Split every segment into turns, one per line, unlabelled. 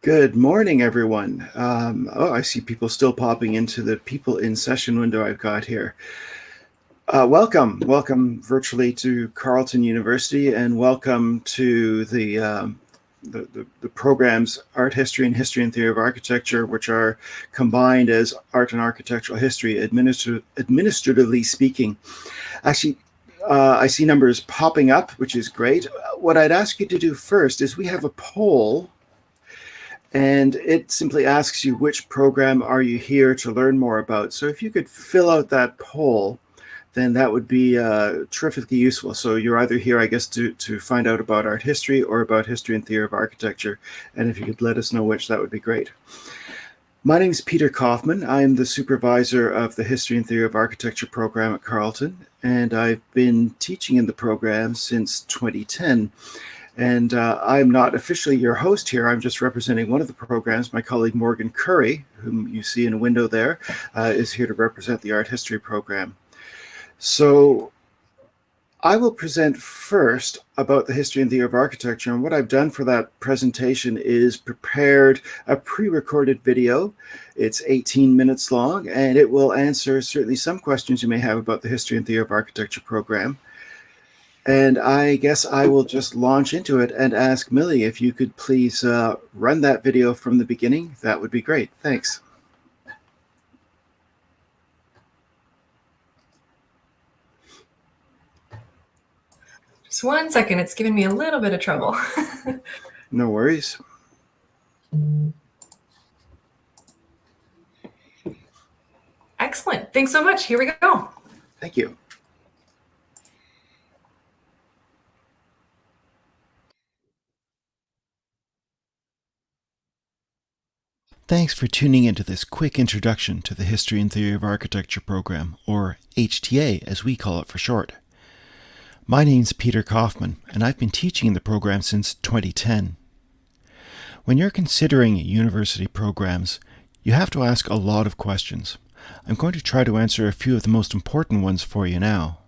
Good morning, everyone. I see people still popping into the people in session window I've got here. Welcome virtually to Carleton University, and welcome to the programs Art History and History and Theory of Architecture, which are combined as Art and Architectural History, administratively speaking. Actually, I see numbers popping up, which is great. What I'd ask you to do first is we have a poll, and it simply asks you which program are you here to learn more about. So if you could fill out that poll, then that would be terrifically useful. So you're either here, I guess, to find out about art history or about history and theory of architecture. And if you could let us know which, that would be great. My name is Peter Kaufman. I'm the supervisor of the History and Theory of Architecture program at Carleton, and I've been teaching in the program since 2010. And I'm not officially your host here. I'm just representing one of the programs. My colleague Morgan Curry, whom you see in a window there, is here to represent the art history program. So I will present first about the history and theory of architecture. And what I've done for that presentation is prepared a pre-recorded video. It's 18 minutes long, and it will answer certainly some questions you may have about the history and theory of architecture program. And I guess I will just launch into it and ask Millie if you could please run that video from the beginning. That would be great. Thanks.
Just 1 second. It's giving me a little bit of trouble.
No worries.
Excellent. Thanks so much. Here we go.
Thank you.
Thanks for tuning into this quick introduction to the History and Theory of Architecture program, or HTA as we call it for short. My name's Peter Kaufman, and I've been teaching in the program since 2010. When you're considering university programs, you have to ask a lot of questions. I'm going to try to answer a few of the most important ones for you now.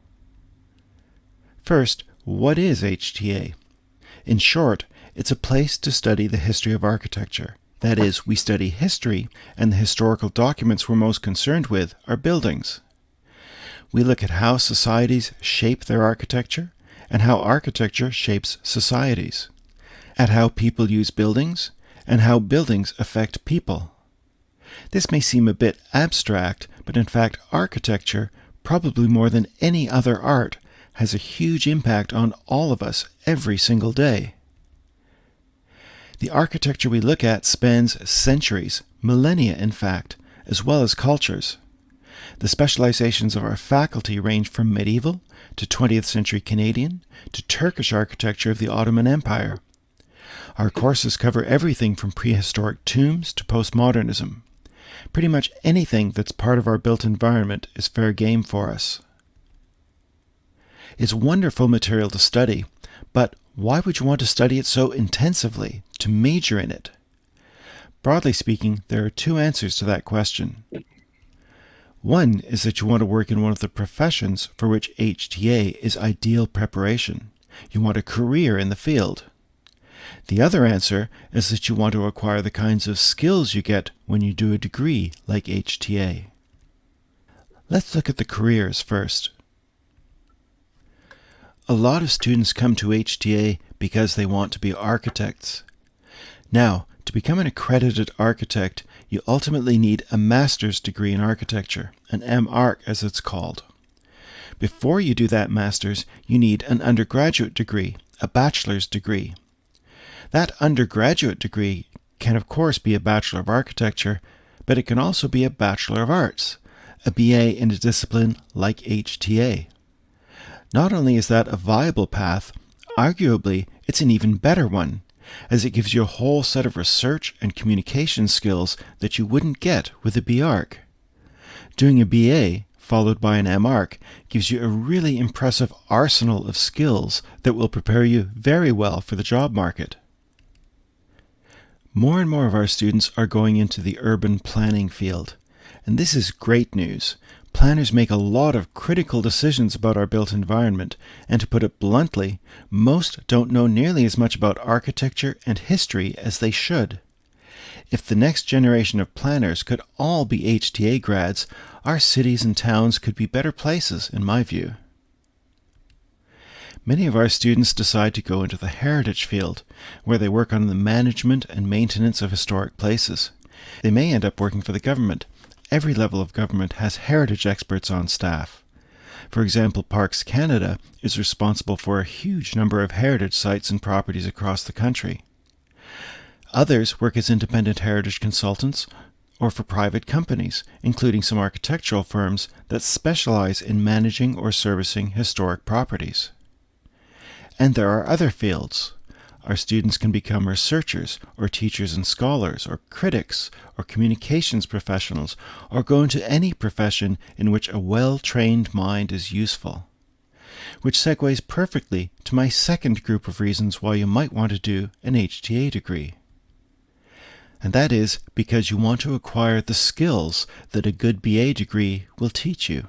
First, what is HTA? In short, it's a place to study the history of architecture. That is, we study history, and the historical documents we're most concerned with are buildings. We look at how societies shape their architecture, and how architecture shapes societies, at how people use buildings, and how buildings affect people. This may seem a bit abstract, but in fact architecture, probably more than any other art, has a huge impact on all of us every single day. The architecture we look at spans centuries, millennia in fact, as well as cultures. The specializations of our faculty range from medieval to 20th century Canadian to Turkish architecture of the Ottoman Empire. Our courses cover everything from prehistoric tombs to postmodernism. Pretty much anything that's part of our built environment is fair game for us. It's wonderful material to study, but why would you want to study it so intensively, to major in it? Broadly speaking, there are two answers to that question. One is that you want to work in one of the professions for which HTA is ideal preparation. You want a career in the field. The other answer is that you want to acquire the kinds of skills you get when you do a degree like HTA. Let's look at the careers first. A lot of students come to HTA because they want to be architects. Now, to become an accredited architect, you ultimately need a master's degree in architecture, an M.Arch as it's called. Before you do that master's, you need an undergraduate degree, a bachelor's degree. That undergraduate degree can of course be a Bachelor of Architecture, but it can also be a Bachelor of Arts, a BA in a discipline like HTA. Not only is that a viable path, arguably it's an even better one, as it gives you a whole set of research and communication skills that you wouldn't get with a B.Arch. Doing a BA, followed by an M.Arch, gives you a really impressive arsenal of skills that will prepare you very well for the job market. More and more of our students are going into the urban planning field, and this is great news. Planners make a lot of critical decisions about our built environment, and to put it bluntly, most don't know nearly as much about architecture and history as they should. If the next generation of planners could all be HTA grads, our cities and towns could be better places, in my view. Many of our students decide to go into the heritage field, where they work on the management and maintenance of historic places. They may end up working for the government. Every level of government has heritage experts on staff. For example, Parks Canada is responsible for a huge number of heritage sites and properties across the country. Others work as independent heritage consultants or for private companies, including some architectural firms that specialize in managing or servicing historic properties. And there are other fields. Our students can become researchers, or teachers and scholars, or critics, or communications professionals, or go into any profession in which a well-trained mind is useful. Which segues perfectly to my second group of reasons why you might want to do an HTA degree. And that is because you want to acquire the skills that a good BA degree will teach you.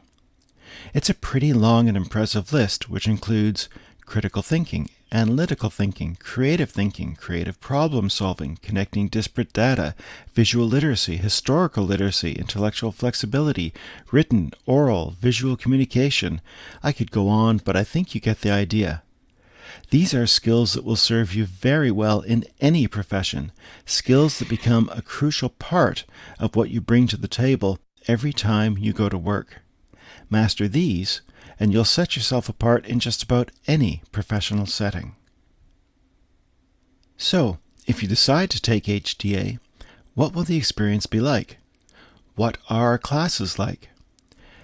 It's a pretty long and impressive list, which includes critical thinking, analytical thinking, creative problem solving, connecting disparate data, visual literacy, historical literacy, intellectual flexibility, written, oral, visual communication. I could go on, but I think you get the idea. These are skills that will serve you very well in any profession, skills that become a crucial part of what you bring to the table every time you go to work. Master these, and you'll set yourself apart in just about any professional setting. So, if you decide to take HTA, what will the experience be like? What are our classes like?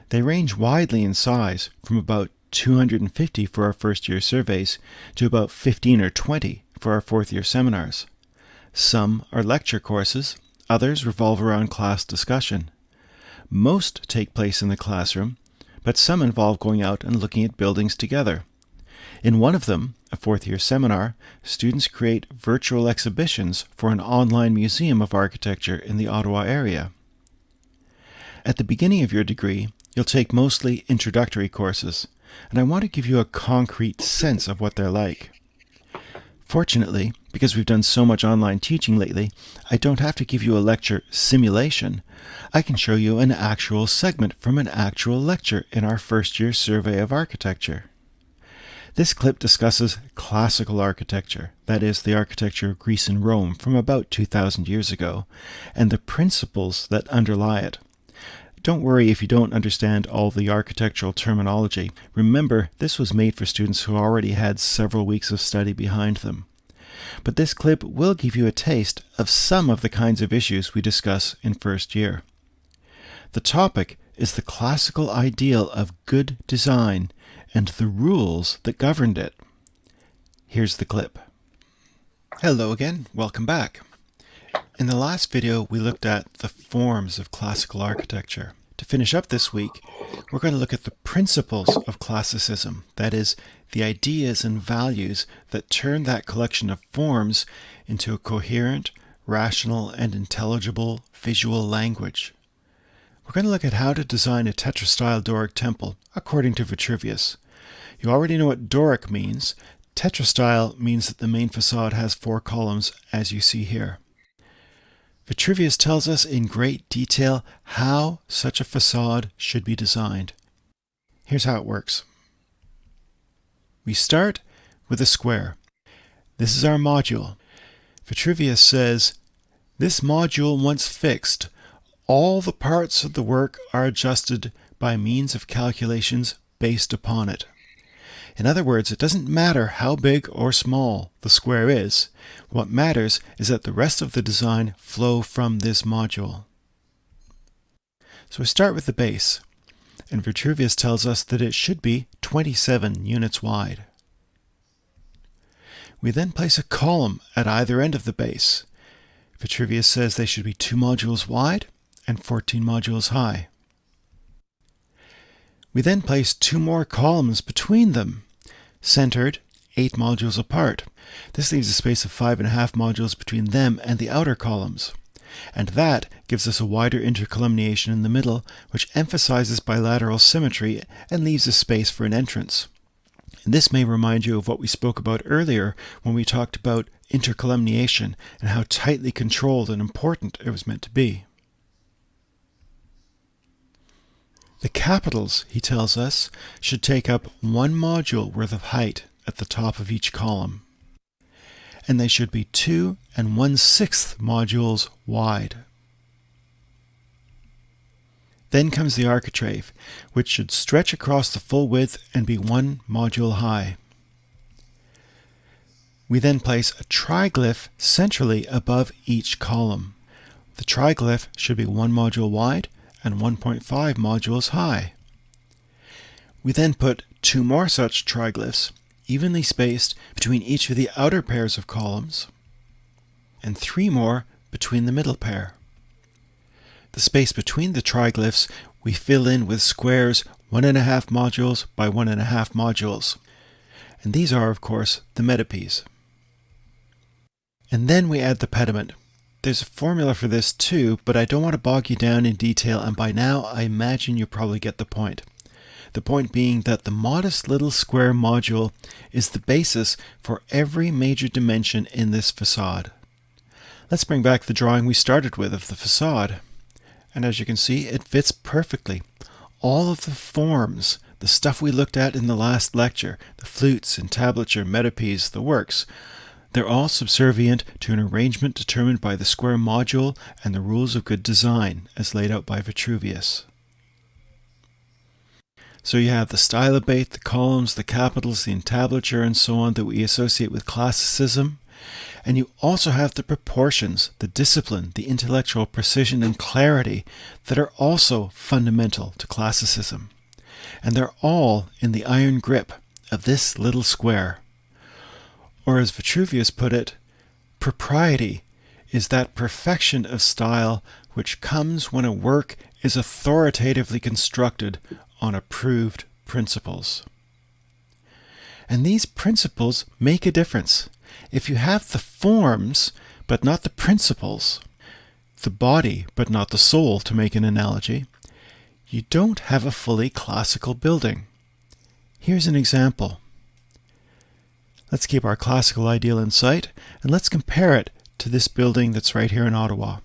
They range widely in size, from about 250 for our first-year surveys to about 15 or 20 for our fourth-year seminars. Some are lecture courses, others revolve around class discussion. Most take place in the classroom, but some involve going out and looking at buildings together. In one of them, a fourth-year seminar, students create virtual exhibitions for an online museum of architecture in the Ottawa area. At the beginning of your degree, you'll take mostly introductory courses, and I want to give you a concrete sense of what they're like. Fortunately, because we've done so much online teaching lately, I don't have to give you a lecture simulation. I can show you an actual segment from an actual lecture in our first-year survey of architecture. This clip discusses classical architecture, that is, the architecture of Greece and Rome from about 2,000 years ago, and the principles that underlie it. Don't worry if you don't understand all the architectural terminology. Remember, this was made for students who already had several weeks of study behind them. But this clip will give you a taste of some of the kinds of issues we discuss in first year. The topic is the classical ideal of good design and the rules that governed it. Here's the clip. Hello again, welcome back. In the last video, we looked at the forms of classical architecture. To finish up this week, we're going to look at the principles of classicism, that is, the ideas and values that turn that collection of forms into a coherent, rational, and intelligible visual language. We're going to look at how to design a Tetrastyle Doric temple, according to Vitruvius. You already know what Doric means. Tetrastyle means that the main facade has 4 columns, as you see here. Vitruvius tells us in great detail how such a facade should be designed. Here's how it works. We start with a square. This is our module. Vitruvius says, this module once fixed, all the parts of the work are adjusted by means of calculations based upon it. In other words, it doesn't matter how big or small the square is. What matters is that the rest of the design flow from this module. So we start with the base, and Vitruvius tells us that it should be 27 units wide. We then place a column at either end of the base. Vitruvius says they should be 2 modules wide and 14 modules high. We then place 2 more columns between them, centered 8 modules apart. This leaves a space of 5.5 modules between them and the outer columns. And that gives us a wider intercolumniation in the middle, which emphasizes bilateral symmetry and leaves a space for an entrance. And this may remind you of what we spoke about earlier when we talked about intercolumniation and how tightly controlled and important it was meant to be. The capitals, he tells us, should take up 1 module worth of height at the top of each column, and they should be 2 1/6 modules wide. Then comes the architrave, which should stretch across the full width and be 1 module high. We then place a triglyph centrally above each column. The triglyph should be 1 module wide and 1.5 modules high. We then put 2 more such triglyphs, evenly spaced between each of the outer pairs of columns, and 3 more between the middle pair. The space between the triglyphs we fill in with squares 1.5 modules by 1.5 modules, and these are, of course, the Metapiece. And then we add the pediment. There's a formula for this too, but I don't want to bog you down in detail, and by now I imagine you probably get the point. The point being that the modest little square module is the basis for every major dimension in this facade. Let's bring back the drawing we started with of the facade. And as you can see, it fits perfectly. All of the forms, the stuff we looked at in the last lecture, the flutes, entablature, Metapiece, the works, they're all subservient to an arrangement determined by the square module and the rules of good design, as laid out by Vitruvius. So you have the stylobate, the columns, the capitals, the entablature, and so on that we associate with classicism. And you also have the proportions, the discipline, the intellectual precision and clarity that are also fundamental to classicism. And they're all in the iron grip of this little square. Or as Vitruvius put it, propriety is that perfection of style which comes when a work is authoritatively constructed on approved principles. And these principles make a difference. If you have the forms, but not the principles, the body, but not the soul, to make an analogy, you don't have a fully classical building. Here's an example. Let's keep our classical ideal in sight, and let's compare it to this building that's right here in Ottawa.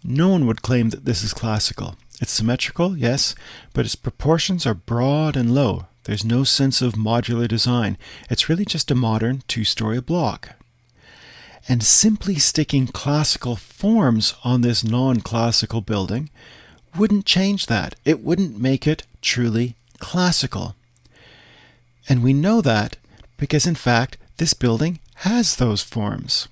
No one would claim that this is classical. It's symmetrical, yes, but its proportions are broad and low. There's no sense of modular design. It's really just a modern 2-story block. And simply sticking classical forms on this non-classical building wouldn't change that. It wouldn't make it truly classical. And we know that because, in fact, this building has those forms.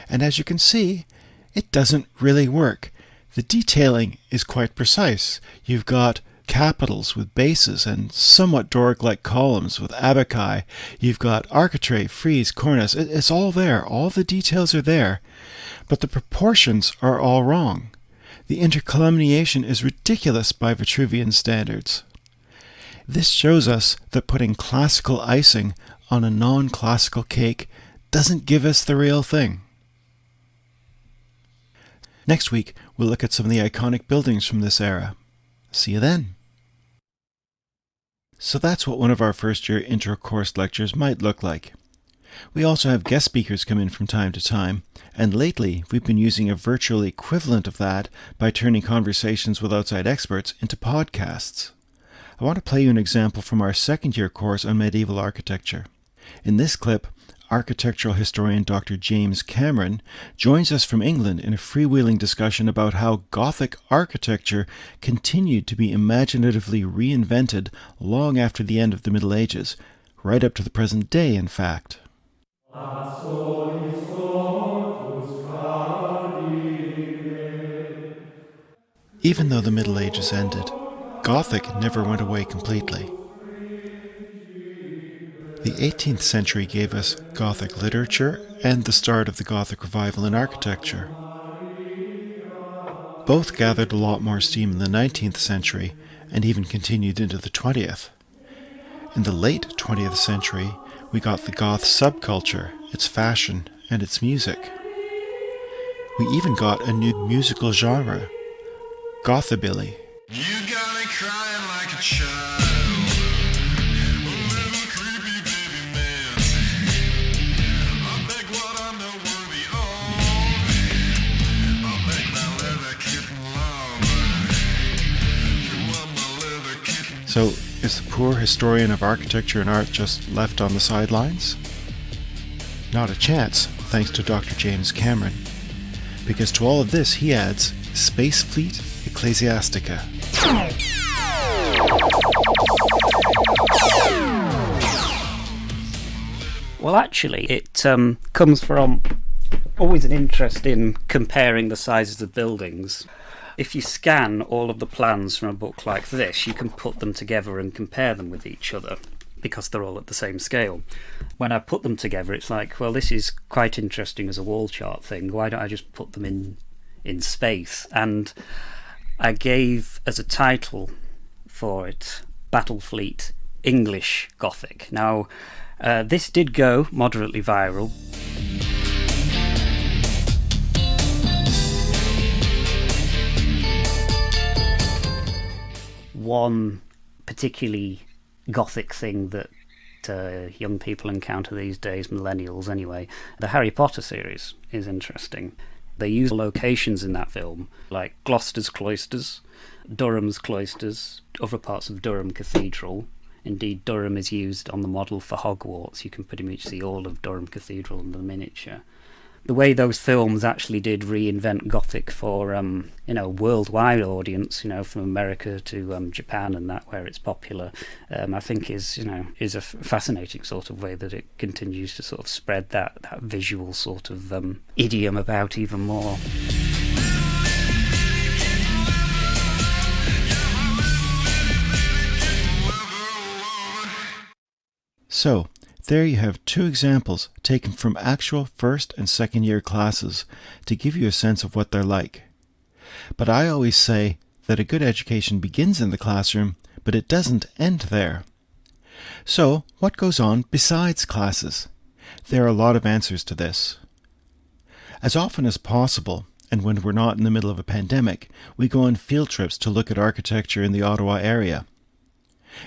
And as you can see, it doesn't really work. The detailing is quite precise. You've got capitals with bases and somewhat Doric-like columns with abaci. You've got architrave, frieze, cornice. It's all there. All the details are there. But the proportions are all wrong. The intercolumniation is ridiculous by Vitruvian standards. This shows us that putting classical icing on a non-classical cake doesn't give us the real thing. Next week, we'll look at some of the iconic buildings from this era. See you then. So that's what one of our first-year intro course lectures might look like. We also have guest speakers come in from time to time, and lately we've been using a virtual equivalent of that by turning conversations with outside experts into podcasts. I want to play you an example from our second-year course on medieval architecture. In this clip, architectural historian Dr. James Cameron joins us from England in a freewheeling discussion about how Gothic architecture continued to be imaginatively reinvented long after the end of the Middle Ages, right up to the present day, in fact. Even though the Middle Ages ended, Gothic never went away completely. The 18th century gave us Gothic literature and the start of the Gothic Revival in architecture. Both gathered a lot more steam in the 19th century and even continued into the 20th. In the late 20th century, we got the Goth subculture, its fashion, and its music. We even got a new musical genre, Gothabilly.
You got me crying like a child. A little creepy baby man. I beg
So, is the poor historian of architecture and art just left on the sidelines? Not a chance, thanks to Dr. James Cameron. Because to all of this he adds Space Fleet Ecclesiastica.
Well, actually, it comes from always an interest in comparing the sizes of buildings. If you scan all of the plans from a book like this, you can put them together and compare them with each other because they're all at the same scale. When I put them together, it's like, well, this is quite interesting as a wall chart thing. Why don't I just put them in space? And I gave as a title for it, Battle Fleet English Gothic. Now, this did go moderately viral. One particularly Gothic thing that young people encounter these days, millennials anyway, the Harry Potter series is interesting. They use locations in that film, like Gloucester's cloisters, Durham's cloisters, other parts of Durham Cathedral. Indeed, Durham is used on the model for Hogwarts. You can pretty much see all of Durham Cathedral in the miniature. The way those films actually did reinvent Gothic for worldwide audience, from America to Japan and that where it's popular, I think is a fascinating sort of way that it continues to sort of spread that visual sort of idiom about even more.
So, there you have two examples taken from actual first and second year classes to give you a sense of what they're like. But I always say that a good education begins in the classroom, but it doesn't end there. So, what goes on besides classes? There are a lot of answers to this. As often as possible, and when we're not in the middle of a pandemic, we go on field trips to look at architecture in the Ottawa area.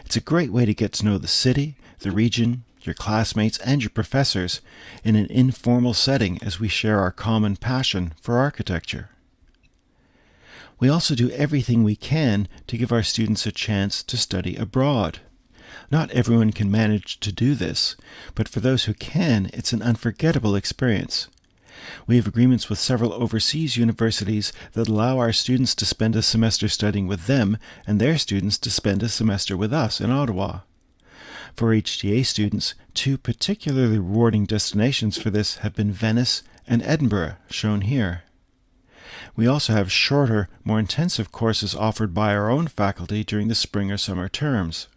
It's a great way to get to know the city, the region, your classmates and your professors in an informal setting as we share our common passion for architecture. We also do everything we can to give our students a chance to study abroad. Not everyone can manage to do this, but for those who can, it's an unforgettable experience. We have agreements with several overseas universities that allow our students to spend a semester studying with them and their students to spend a semester with us in Ottawa. For HTA students, two particularly rewarding destinations for this have been Venice and Edinburgh, shown here. We also have shorter, more intensive courses offered by our own faculty during the spring or summer terms.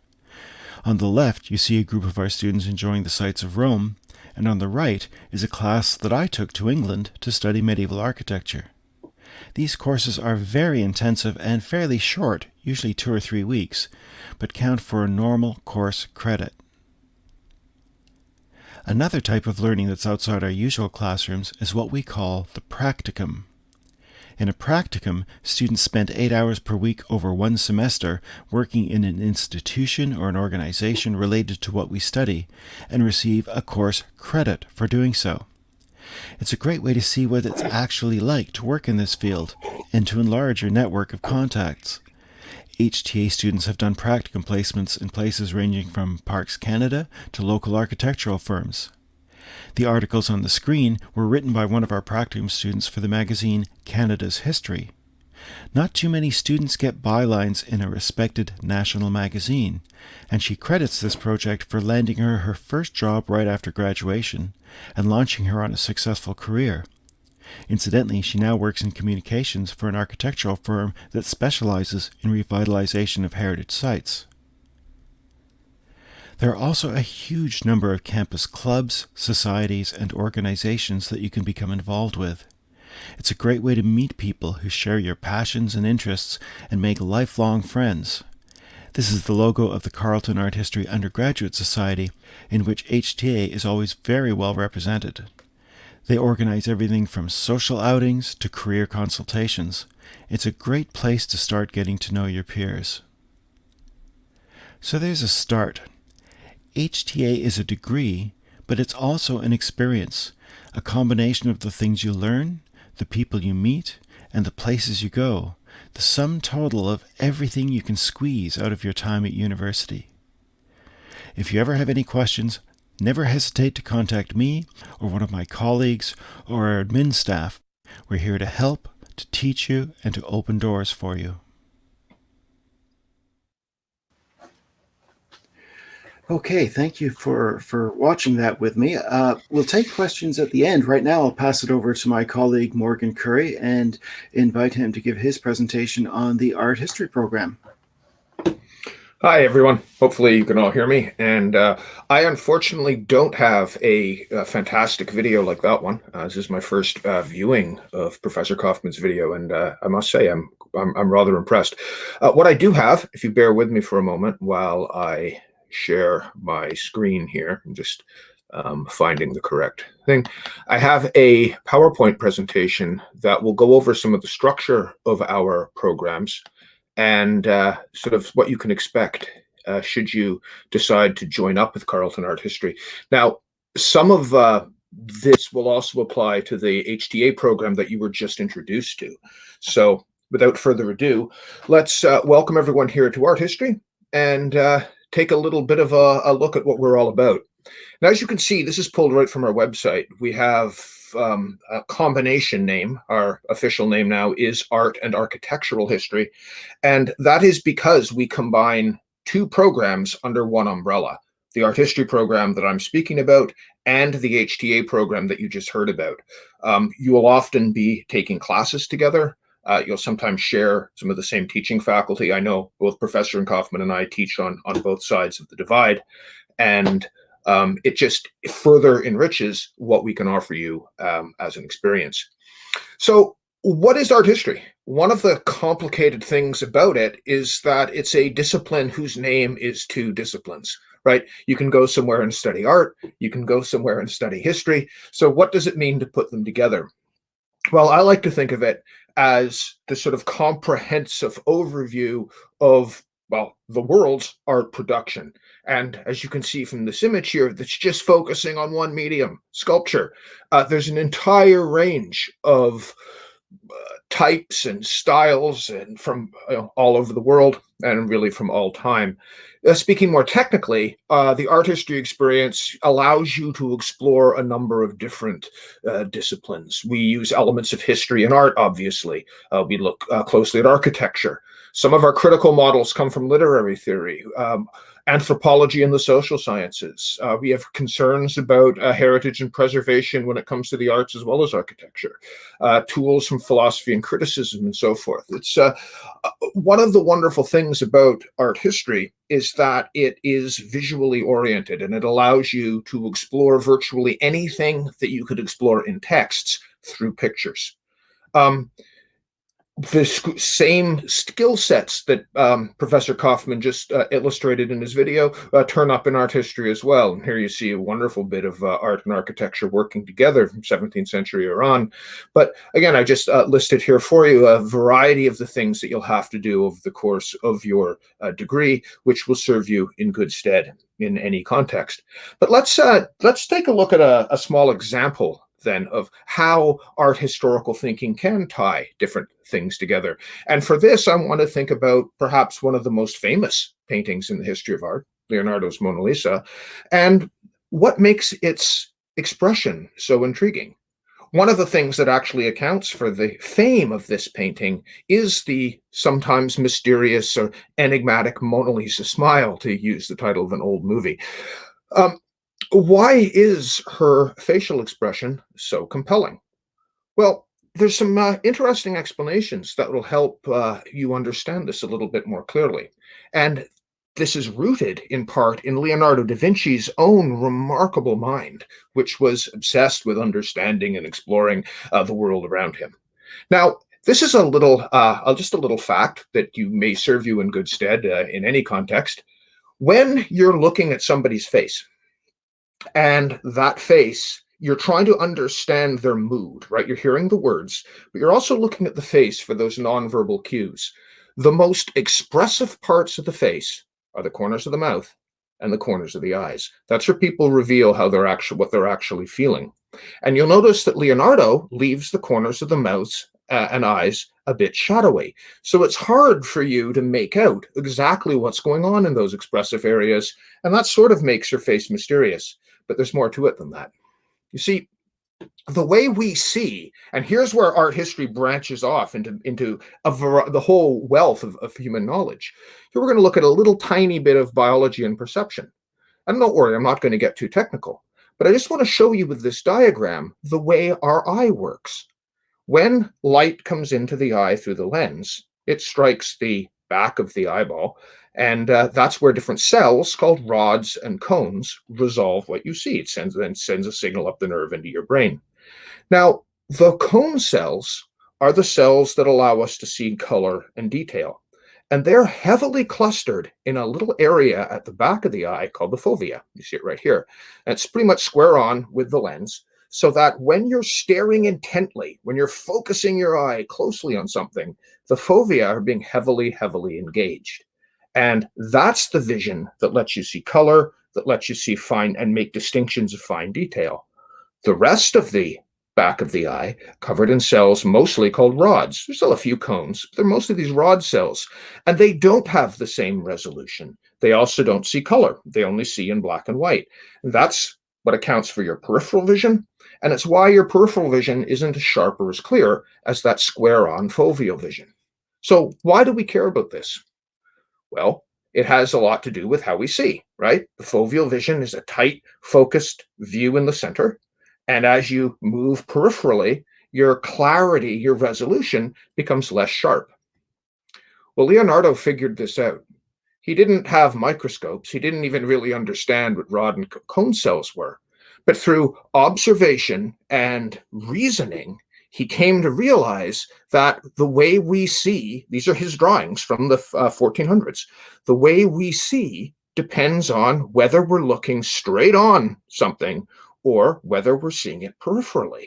On the left, you see a group of our students enjoying the sights of Rome, and on the right is a class that I took to England to study medieval architecture. These courses are very intensive and fairly short, usually 2 or 3 weeks, but count for a normal course credit. Another type of learning that's outside our usual classrooms is what we call the Practicum. In a Practicum, students spend 8 hours per week over 1 semester working in an institution or an organization related to what we study and receive a course credit for doing so. It's a great way to see what it's actually like to work in this field and to enlarge your network of contacts. HTA students have done practicum placements in places ranging from Parks Canada to local architectural firms. The articles on the screen were written by one of our practicum students for the magazine Canada's History. Not too many students get bylines in a respected national magazine, and she credits this project for landing her her first job right after graduation and launching her on a successful career. Incidentally, she now works in communications for an architectural firm that specializes in revitalization of heritage sites. There are also a huge number of campus clubs, societies, and organizations that you can become involved with. It's a great way to meet people who share your passions and interests and make lifelong friends. This is the logo of the Carleton Art History Undergraduate Society, in which HTA is always very well represented. They organize everything from social outings to career consultations. It's a great place to start getting to know your peers. So there's a start. HTA is a degree, but it's also an experience, a combination of the things you learn, the people you meet, and the places you go, the sum total of everything you can squeeze out of your time at university. If you ever have any questions, never hesitate to contact me or one of my colleagues or our admin staff. We're here to help, to teach you, and to open doors for you.
Okay, thank you for watching that with me. We'll take questions at the end. Right now, I'll pass it over to my colleague Morgan Curry and invite him to give his presentation on the art history program.
Hi, everyone. Hopefully you can all hear me. And I unfortunately don't have a fantastic video like that one. This is my first viewing of Professor Kaufman's video, and I must say I'm rather impressed. What I do have, if you bear with me for a moment while I share my screen here, I'm just finding the correct thing. I have a PowerPoint presentation that will go over some of the structure of our programs and sort of what you can expect should you decide to join up with Carleton Art History. Now, some of this will also apply to the HTA program that you were just introduced to. So without further ado, let's welcome everyone here to Art History and take a little bit of a look at what we're all about. Now, as you can see, this is pulled right from our website. We have a combination name. Our official name now is Art and Architectural History, and that is because we combine two programs under one umbrella: the Art History program that I'm speaking about and the HTA program that you just heard about. You will often be taking classes together. You'll sometimes share some of the same teaching faculty. I know both Professor Kaufman and I teach on both sides of the divide, and it just further enriches what we can offer you as an experience. So what is art history? One of the complicated things about it is that it's a discipline whose name is two disciplines, right? You can go somewhere and study art. You can go somewhere and study history. So what does it mean to put them together? Well, I like to think of it as the sort of comprehensive overview of, well, the world's art production. And as you can see from this image here, that's just focusing on one medium, sculpture. There's an entire range of types and styles and from all over the world and really from all time. Speaking more technically, the art history experience allows you to explore a number of different disciplines. We use elements of history and art, obviously. We look closely at architecture. Some of our critical models come from literary theory, anthropology and the social sciences. We have concerns about heritage and preservation when it comes to the arts as well as architecture, tools from philosophy and criticism and so forth. It's one of the wonderful things about art history is that it is visually oriented and it allows you to explore virtually anything that you could explore in texts through pictures. The same skill sets that Professor Kaufman just illustrated in his video turn up in art history as well. And here you see a wonderful bit of art and architecture working together from 17th century or on. But again, I just listed here for you a variety of the things that you'll have to do over the course of your degree, which will serve you in good stead in any context. But let's take a look at a small example then of how art historical thinking can tie different things together. And for this, I want to think about perhaps one of the most famous paintings in the history of art, Leonardo's Mona Lisa, and what makes its expression so intriguing. One of the things that actually accounts for the fame of this painting is the sometimes mysterious or enigmatic Mona Lisa smile, to use the title of an old movie. Why is her facial expression so compelling? Well, there's some interesting explanations that will help you understand this a little bit more clearly. And this is rooted in part in Leonardo da Vinci's own remarkable mind, which was obsessed with understanding and exploring the world around him. Now, this is just a little fact that you may serve you in good stead in any context. When you're looking at somebody's face, and that face, you're trying to understand their mood, right? You're hearing the words, but you're also looking at the face for those nonverbal cues. The most expressive parts of the face are the corners of the mouth and the corners of the eyes. That's where people reveal how what they're actually feeling. And you'll notice that Leonardo leaves the corners of the mouth and eyes a bit shadowy. So it's hard for you to make out exactly what's going on in those expressive areas, and that sort of makes your face mysterious. But there's more to it than that. You see, the way we see, and here's where art history branches off into the whole wealth of human knowledge. Here we're going to look at a little tiny bit of biology and perception. And don't worry, I'm not going to get too technical, but I just want to show you with this diagram the way our eye works. When light comes into the eye through the lens, it strikes the back of the eyeball, and that's where different cells called rods and cones resolve what you see. It then sends a signal up the nerve into your brain. Now, the cone cells are the cells that allow us to see color and detail, and they're heavily clustered in a little area at the back of the eye called the fovea. You see it right here. And it's pretty much square on with the lens, so that when you're staring intently, when you're focusing your eye closely on something, the fovea are being heavily, heavily engaged. And that's the vision that lets you see color, that lets you see fine and make distinctions of fine detail. The rest of the back of the eye, covered in cells mostly called rods. There's still a few cones, but they're mostly these rod cells, and they don't have the same resolution. They also don't see color. They only see in black and white. And that's what accounts for your peripheral vision, and it's why your peripheral vision isn't as sharp or as clear as that square-on foveal vision. So why do we care about this? Well, it has a lot to do with how we see, right? The foveal vision is a tight, focused view in the center. And as you move peripherally, your clarity, your resolution becomes less sharp. Well, Leonardo figured this out. He didn't have microscopes. He didn't even really understand what rod and cone cells were. But through observation and reasoning, he came to realize that the way we see, these are his drawings from the 1400s, the way we see depends on whether we're looking straight on something or whether we're seeing it peripherally.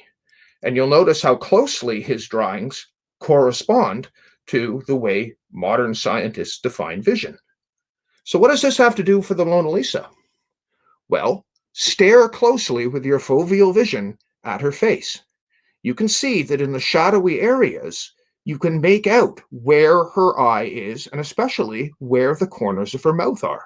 And you'll notice how closely his drawings correspond to the way modern scientists define vision. So what does this have to do for the Mona Lisa? Well, stare closely with your foveal vision at her face. You can see that in the shadowy areas, you can make out where her eye is, and especially where the corners of her mouth are.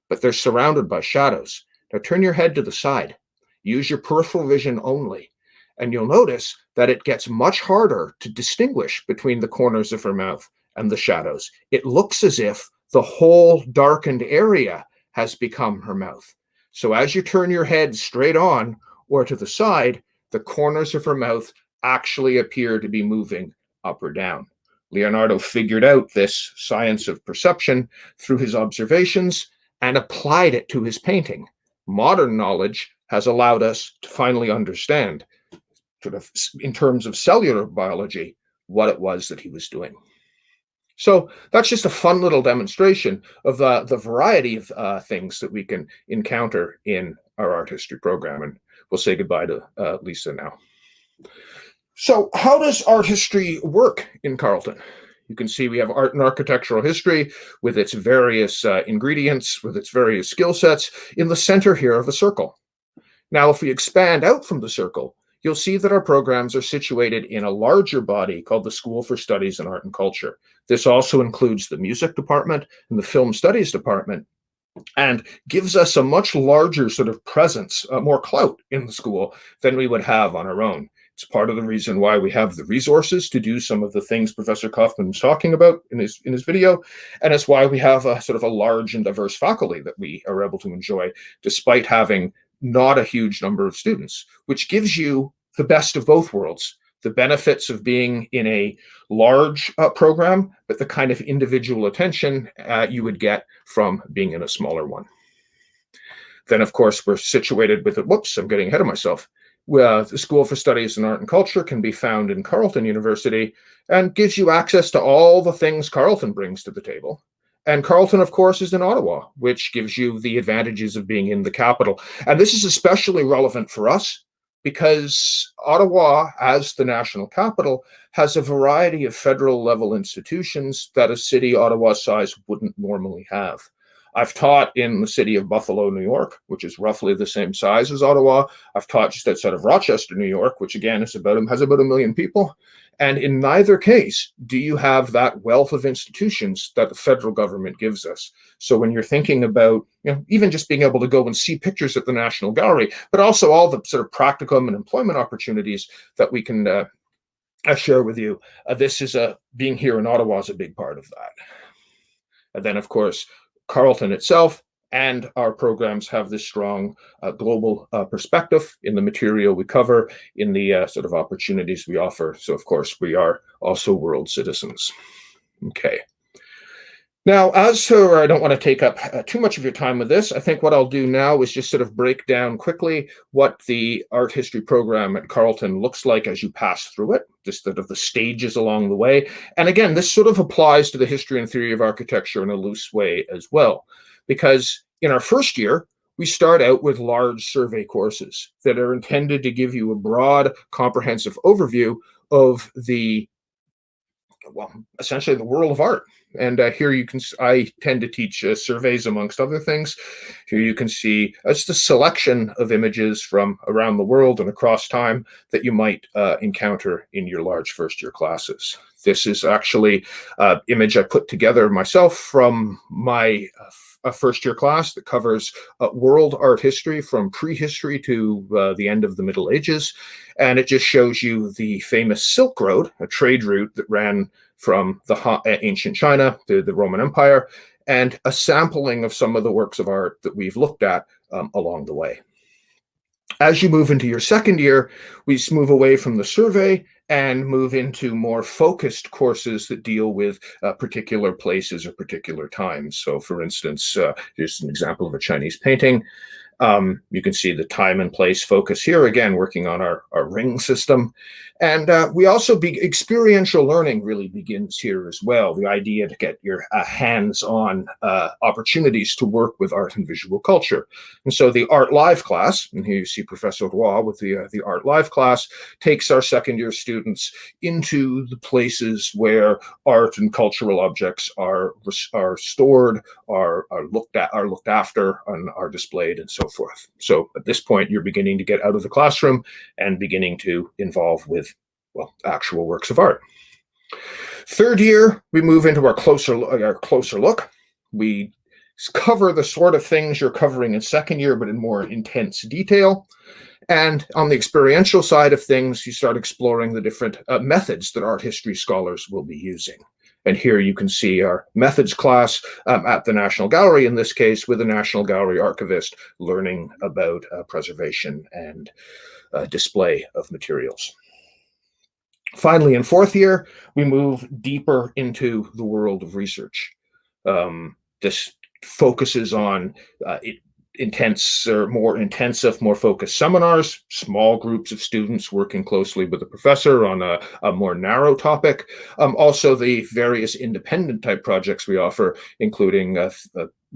But they're surrounded by shadows. Now turn your head to the side. Use your peripheral vision only, and you'll notice that it gets much harder to distinguish between the corners of her mouth and the shadows. It looks as if the whole darkened area has become her mouth. So as you turn your head straight on or to the side, the corners of her mouth actually appear to be moving up or down. Leonardo figured out this science of perception through his observations and applied it to his painting. Modern knowledge has allowed us to finally understand, sort of in terms of cellular biology, what it was that he was doing. So that's just a fun little demonstration of the variety of things that we can encounter in our art history program. And we'll say goodbye to Lisa now. So how does art history work in Carleton? You can see we have art and architectural history with its various ingredients, with its various skill sets in the center here of the circle. Now, if we expand out from the circle, you'll see that our programs are situated in a larger body called the School for Studies in Art and Culture. This also includes the music department and the film studies department, and gives us a much larger sort of presence, more clout in the school than we would have on our own. It's part of the reason why we have the resources to do some of the things Professor Kaufman was talking about in his video, and it's why we have a sort of a large and diverse faculty that we are able to enjoy, despite having not a huge number of students, which gives you the best of both worlds, the benefits of being in a large program, but the kind of individual attention you would get from being in a smaller one. Then, of course, we're situated with, whoops, I'm getting ahead of myself. The School for Studies in Art and Culture can be found in Carleton University and gives you access to all the things Carleton brings to the table. And Carleton, of course, is in Ottawa, which gives you the advantages of being in the capital. And this is especially relevant for us because Ottawa, as the national capital, has a variety of federal level institutions that a city Ottawa size wouldn't normally have. I've taught in the city of Buffalo, New York, which is roughly the same size as Ottawa. I've taught just outside of Rochester, New York, which again is has about 1 million people. And in neither case do you have that wealth of institutions that the federal government gives us. So when you're thinking about, even just being able to go and see pictures at the National Gallery, but also all the sort of practicum and employment opportunities that we can share with you, this is being here in Ottawa is a big part of that. And then, of course, Carleton itself and our programs have this strong global perspective in the material we cover, in the sort of opportunities we offer. So, of course, we are also world citizens. Okay. Now, I don't want to take up too much of your time with this. I think what I'll do now is just sort of break down quickly what the art history program at Carleton looks like as you pass through it, just sort of the stages along the way. And again, this sort of applies to the history and theory of architecture in a loose way as well, because in our first year, we start out with large survey courses that are intended to give you a broad, comprehensive overview of essentially the world of art. And here I tend to teach surveys amongst other things. Here you can see just a selection of images from around the world and across time that you might encounter in your large first year classes. This is actually an image I put together myself from my first year class that covers world art history from prehistory to the end of the Middle Ages. And it just shows you the famous Silk Road, a trade route that ran from the ancient China to the Roman Empire, and a sampling of some of the works of art that we've looked at along the way. As you move into your second year, we move away from the survey and move into more focused courses that deal with particular places or particular times. So for instance, here's an example of a Chinese painting. You can see the time and place focus here, again, working on our ring system. And we also experiential learning really begins here as well. The idea to get your hands-on opportunities to work with art and visual culture. And so the Art Live class, and here you see Professor Roy with the Art Live class, takes our second year students into the places where art and cultural objects are stored, are looked after, and are displayed, and so forth. So at this point, you're beginning to get out of the classroom and beginning to involve with, actual works of art. Third year, we move into our closer look. We cover the sort of things you're covering in second year, but in more intense detail. And on the experiential side of things, you start exploring the different methods that art history scholars will be using. And here you can see our methods class at the National Gallery, in this case, with a National Gallery archivist learning about preservation and display of materials. Finally, in fourth year, we move deeper into the world of research. This focuses on more intensive, more focused seminars, small groups of students working closely with the professor on a more narrow topic. Also, the various independent type projects we offer, including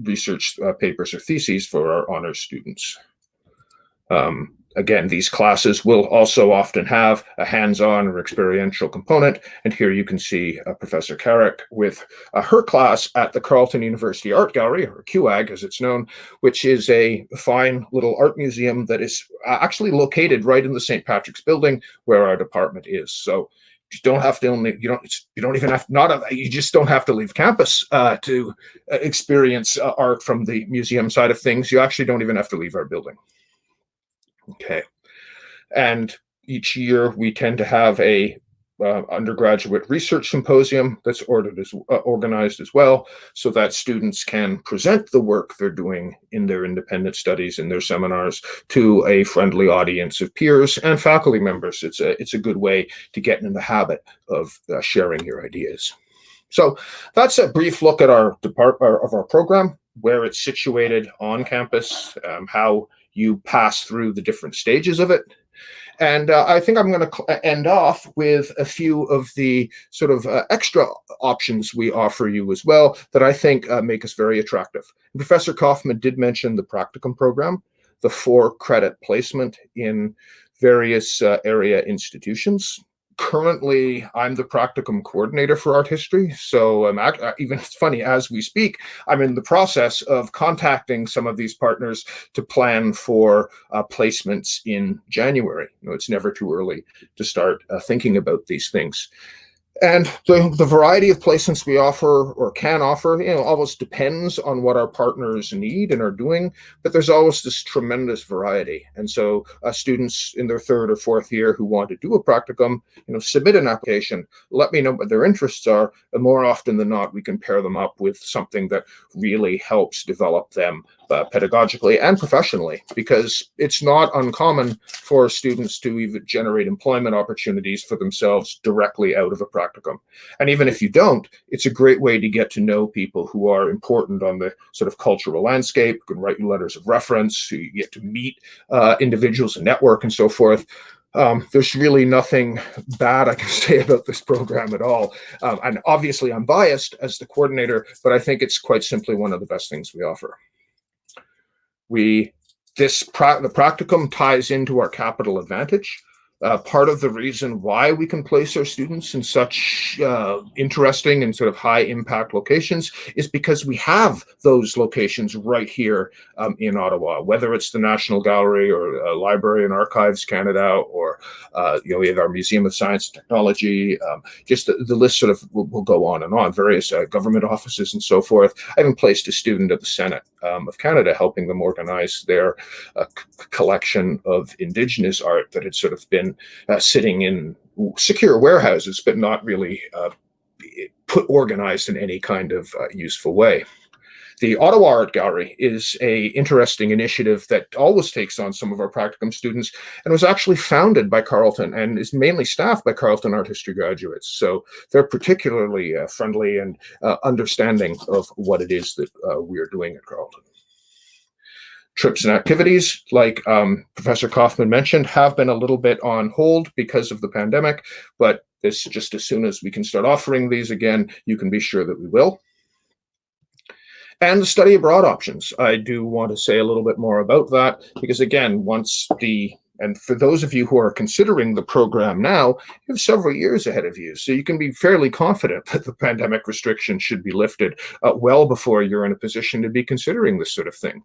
research papers or theses for our honors students. Again, these classes will also often have a hands-on or experiential component. And here you can see Professor Carrick with her class at the Carleton University Art Gallery, or QAG as it's known, which is a fine little art museum that is actually located right in the St. Patrick's building where our department is. So you don't have to you just don't have to leave campus to experience art from the museum side of things. You actually don't even have to leave our building. Okay, and each year we tend to have a undergraduate research symposium that's organized as well, so that students can present the work they're doing in their independent studies, in their seminars, to a friendly audience of peers and faculty members. It's a good way to get in the habit of sharing your ideas. So that's a brief look at our program, where it's situated on campus, how you pass through the different stages of it. And I think I'm going to end off with a few of the sort of extra options we offer you as well that I think make us very attractive. Professor Kaufman did mention the Practicum program, the 4-credit placement in various area institutions. Currently, I'm the Practicum coordinator for art history. So even it's funny, as we speak, I'm in the process of contacting some of these partners to plan for placements in January. It's never too early to start thinking about these things. And the variety of placements we offer or can offer, almost depends on what our partners need and are doing, but there's always this tremendous variety. And so students in their third or fourth year who want to do a practicum, submit an application, let me know what their interests are, and more often than not, we can pair them up with something that really helps develop them pedagogically and professionally, because it's not uncommon for students to even generate employment opportunities for themselves directly out of a practicum. And even if you don't, it's a great way to get to know people who are important on the sort of cultural landscape. You can write you letters of reference, you get to meet individuals and network and so forth. There's really nothing bad I can say about this program at all. And obviously I'm biased as the coordinator, but I think it's quite simply one of the best things we offer. The practicum ties into our capital advantage. Part of the reason why we can place our students in such interesting and sort of high impact locations is because we have those locations right here in Ottawa, whether it's the National Gallery or Library and Archives Canada, or we have our Museum of Science and Technology. Just the list sort of will go on and on, various government offices and so forth. I even placed a student at the Senate of Canada, helping them organize their collection of Indigenous art that had sort of been sitting in secure warehouses, but not really organized in any kind of useful way. The Ottawa Art Gallery is an interesting initiative that always takes on some of our practicum students, and was actually founded by Carleton and is mainly staffed by Carleton art history graduates. So they're particularly friendly and understanding of what it is that we're doing at Carleton. Trips and activities, like Professor Kaufman mentioned, have been a little bit on hold because of the pandemic, but just as soon as we can start offering these again, you can be sure that we will. And the study abroad options. I do want to say a little bit more about that, because again, and for those of you who are considering the program now, you have several years ahead of you. So you can be fairly confident that the pandemic restrictions should be lifted well before you're in a position to be considering this sort of thing.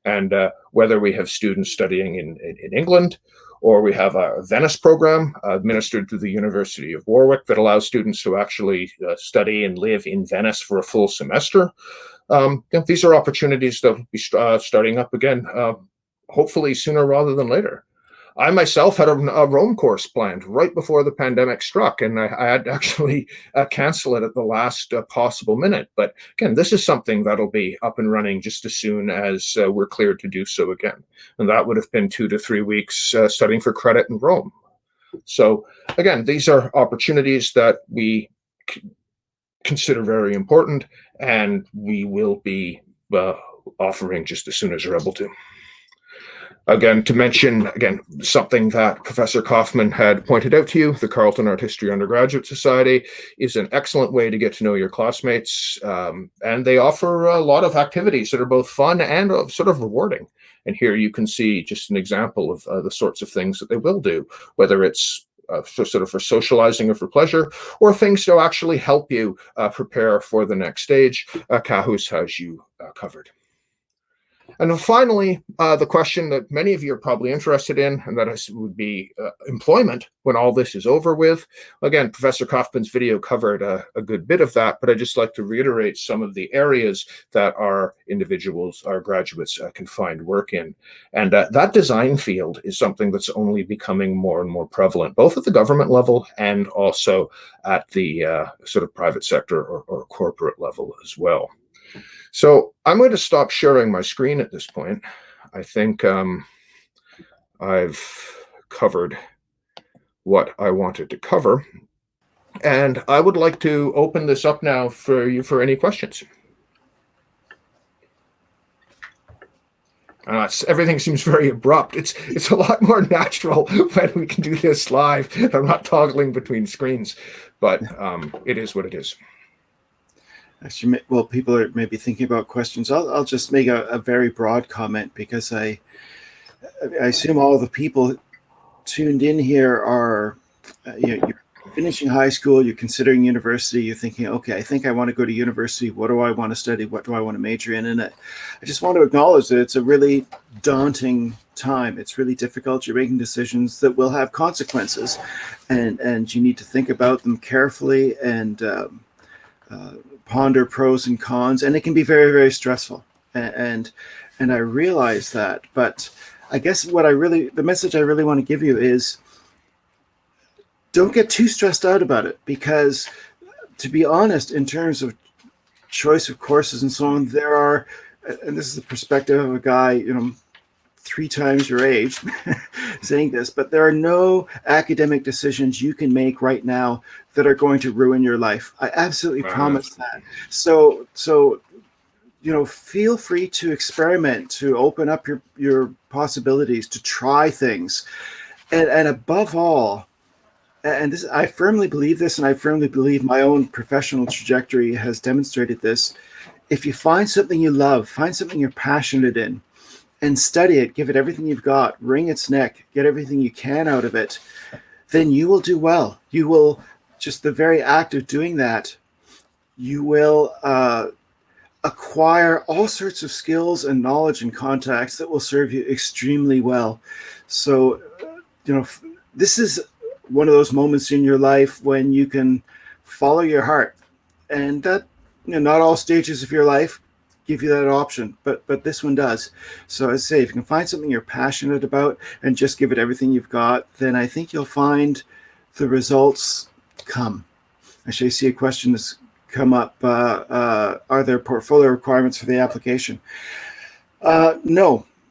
And whether we have students studying in England, or we have a Venice program administered through the University of Warwick that allows students to actually study and live in Venice for a full semester. These are opportunities that will be starting up again, hopefully sooner rather than later. I myself had a Rome course planned right before the pandemic struck, and I had to actually cancel it at the last possible minute. But again, this is something that'll be up and running just as soon as we're cleared to do so again. And that would have been 2 to 3 weeks studying for credit in Rome. So again, these are opportunities that we consider very important, and we will be offering just as soon as we're able to. Again, to mention, something that Professor Kaufman had pointed out to you, the Carleton Art History Undergraduate Society is an excellent way to get to know your classmates, and they offer a lot of activities that are both fun and sort of rewarding. And here you can see just an example of the sorts of things that they will do, whether it's for socializing or for pleasure, or things to actually help you prepare for the next stage. Cahus has you covered. And then finally, the question that many of you are probably interested in, and that would be employment when all this is over with. Again, Professor Kaufman's video covered a good bit of that, but I'd just like to reiterate some of the areas that our individuals, our graduates can find work in. And that design field is something that's only becoming more and more prevalent, both at the government level and also at the sort of private sector or corporate level as well. So I'm going to stop sharing my screen at this point. I think I've covered what I wanted to cover. And I would like to open this up now for you for any questions. Everything seems very abrupt. It's a lot more natural when we can do this live. I'm not toggling between screens, but it is what it is.
Actually, well, people are maybe thinking about questions. I'll just make a very broad comment, because I assume all the people tuned in here are finishing high school, you're considering university, you're thinking, okay, I think I want to go to university. What do I want to study? What do I want to major in? And I just want to acknowledge that it's a really daunting time. It's really difficult. You're making decisions that will have consequences, and you need to think about them carefully and ponder pros and cons. And it can be very, very stressful. And I realize that. But I guess the message I really want to give you is, don't get too stressed out about it, because to be honest, in terms of choice of courses and so on, there are, and this is the perspective of a guy, 3 times your age saying this, but there are no academic decisions you can make right now that are going to ruin your life. I absolutely promise that. So, feel free to experiment, to open up your possibilities, to try things. And above all, and this, I firmly believe this, and I firmly believe my own professional trajectory has demonstrated this. If you find something you love, find something you're passionate in, and study it, give it everything you've got, wring its neck, get everything you can out of it, then you will do well. You will, just the very act of doing that, you will acquire all sorts of skills and knowledge and contacts that will serve you extremely well. So, this is one of those moments in your life when you can follow your heart, and that, not all stages of your life give you that option, but this one does. So as I say, if you can find something you're passionate about and just give it everything you've got, then I think you'll find the results come. Actually, I see a question that's come up. Are there portfolio requirements for the application?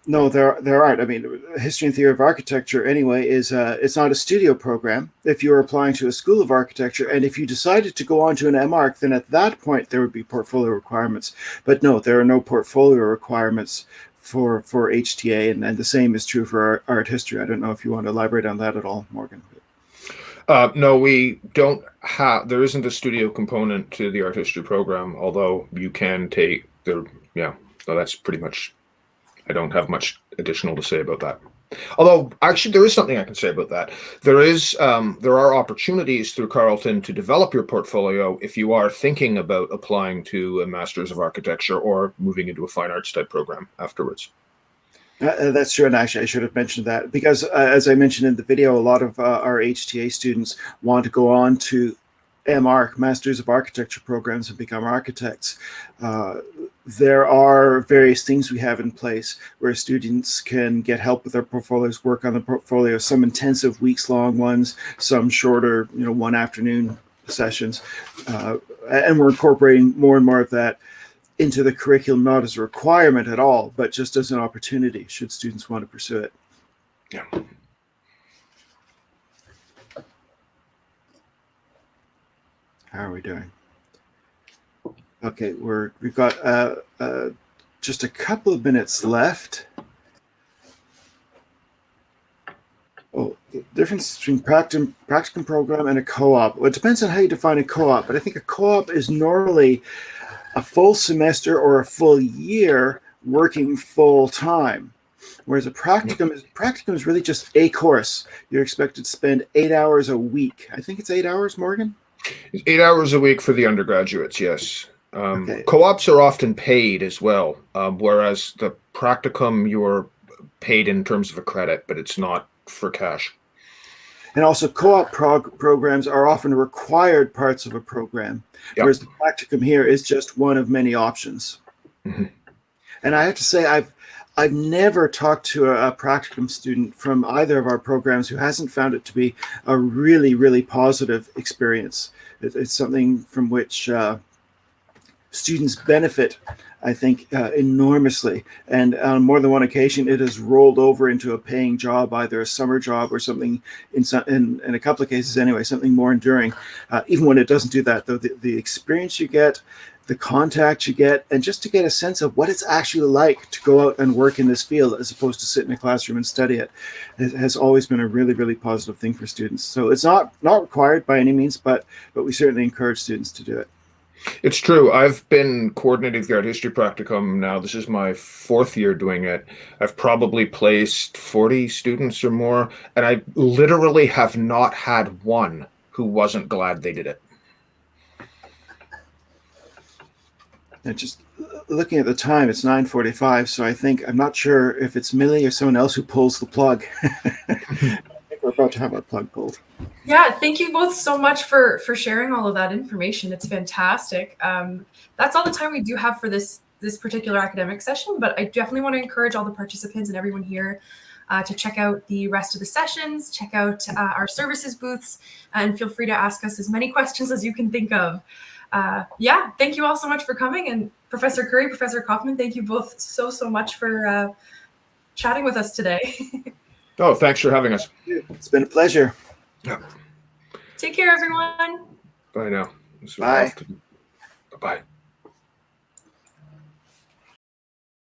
No, there aren't. I mean, history and theory of architecture, anyway, is it's not a studio program. If you're applying to a school of architecture, and if you decided to go on to an MArch, then at that point there would be portfolio requirements. But no, there are no portfolio requirements for HTA, and the same is true for art history. I don't know if you want to elaborate on that at all, Morgan.
No, we don't have. There isn't a studio component to the art history program, although you can take the. Yeah, so that's pretty much. I don't have much additional to say about that. Although, actually, there is something I can say about that. There are opportunities through Carleton to develop your portfolio if you are thinking about applying to a Master's of Architecture or moving into a fine arts type program afterwards.
That's true, and actually I should have mentioned that, because as I mentioned in the video, a lot of our HTA students want to go on to MArch, Masters of Architecture programs, and become architects. There are various things we have in place where students can get help with their portfolios, work on the portfolio, some intensive weeks-long ones, some shorter, one afternoon sessions. And we're incorporating more and more of that into the curriculum, not as a requirement at all, but just as an opportunity should students want to pursue it.
Yeah.
How are we doing? Okay, we've got just a couple of minutes left. Oh, the difference between practicum program and a co-op. Well, it depends on how you define a co-op, but I think a co-op is normally a full semester or a full year working full time. Whereas a practicum is really just a course. You're expected to spend 8 hours a week. I think it's 8 hours, Morgan?
8 hours a week for the undergraduates, yes.
Okay.
Co-ops are often paid as well, whereas the practicum, you're paid in terms of a credit, but it's not for cash.
And also co-op programs are often required parts of a program, whereas the practicum here is just one of many options.
Mm-hmm.
And I have to say, I've never talked to a practicum student from either of our programs who hasn't found it to be a really, really positive experience. It's something from which students benefit, I think, enormously. And on more than one occasion, it has rolled over into a paying job, either a summer job or something, in a couple of cases anyway, something more enduring. Even when it doesn't do that, though, the experience you get, the contact you get, and just to get a sense of what it's actually like to go out and work in this field as opposed to sit in a classroom and study it, has always been a really, really positive thing for students. So it's not required by any means, but we certainly encourage students to do it.
It's true. I've been coordinating the art history practicum now. This is my 4th year doing it. I've probably placed 40 students or more, and I literally have not had one who wasn't glad they did it.
And just looking at the time, it's 9:45. So I'm not sure if it's Millie or someone else who pulls the plug. I think we're about to have our plug pulled.
Yeah, thank you both so much for sharing all of that information. It's fantastic. That's all the time we do have for this particular academic session, but I definitely want to encourage all the participants and everyone here to check out the rest of the sessions, check out our services booths, and feel free to ask us as many questions as you can think of. Thank you all so much for coming. And Professor Curry, Professor Kaufman, thank you both so much for chatting with us today.
Oh, thanks for having us.
It's been a pleasure.
Yeah.
Take care, everyone.
Bye now.
Bye.
Bye-bye.